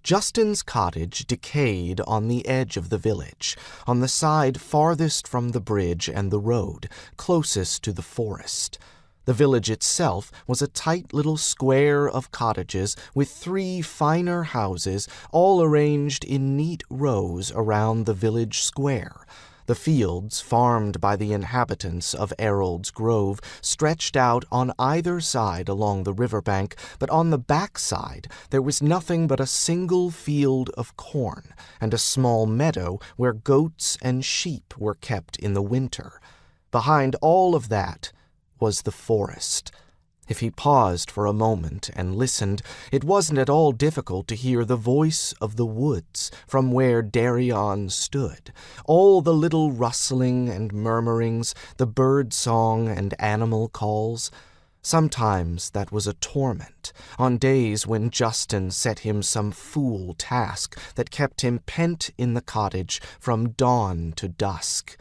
Justin's cottage decayed on the edge of the village, on the side farthest from the bridge and the road, closest to the forest. The village itself was a tight little square of cottages with 3 finer houses, all arranged in neat rows around the village square. The fields, farmed by the inhabitants of Errold's Grove, stretched out on either side along the riverbank, but on the back side there was nothing but a single field of corn, and a small meadow where goats and sheep were kept in the winter. Behind all of that was the forest. If he paused for a moment and listened, it wasn't at all difficult to hear the voice of the woods from where Darian stood, all the little rustling and murmurings, the bird song and animal calls. Sometimes that was a torment, on days when Justin set him some fool task that kept him pent in the cottage from dawn to dusk.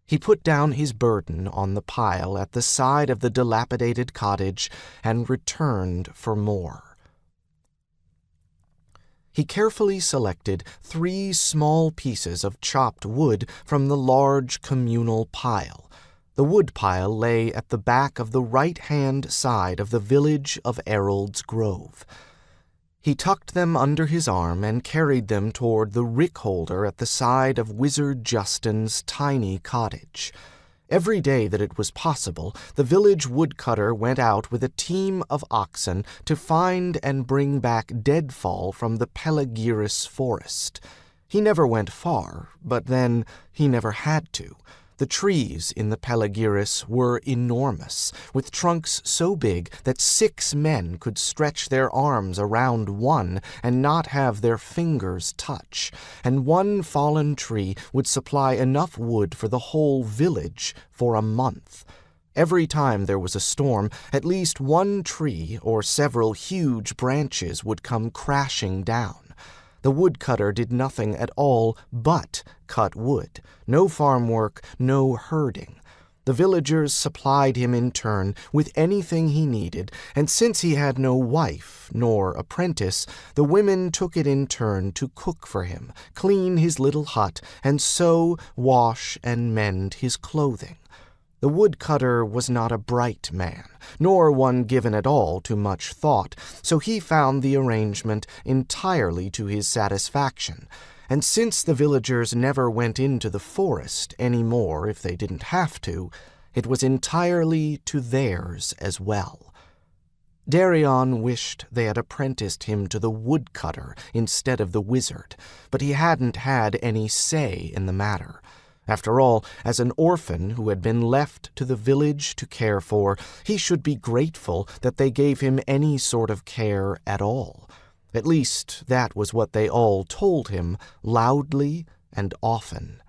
He put down his burden on the pile at the side of the dilapidated cottage and returned for more. He carefully selected 3 small pieces of chopped wood from the large communal pile. The wood pile lay at the back of the right-hand side of the village of Errold's Grove. He tucked them under his arm and carried them toward the rick holder at the side of Wizard Justin's tiny cottage. Every day that it was possible, the village woodcutter went out with a team of oxen to find and bring back deadfall from the Pelagiris forest. He never went far, but then he never had to. The trees in the Pelagiris were enormous, with trunks so big that 6 men could stretch their arms around one and not have their fingers touch, and one fallen tree would supply enough wood for the whole village for a month. Every time there was a storm, at least one tree or several huge branches would come crashing down. The woodcutter did nothing at all but cut wood. No farm work, no herding. The villagers supplied him in turn with anything he needed, and since he had no wife nor apprentice, the women took it in turn to cook for him, clean his little hut, and sew, wash, and mend his clothing. The woodcutter was not a bright man, nor one given at all to much thought, so he found the arrangement entirely to his satisfaction, and since the villagers never went into the forest any more if they didn't have to, it was entirely to theirs as well. Darian wished they had apprenticed him to the woodcutter instead of the wizard, but he hadn't had any say in the matter. After all, as an orphan who had been left to the village to care for, he should be grateful that they gave him any sort of care at all. At least that was what they all told him, loudly and often.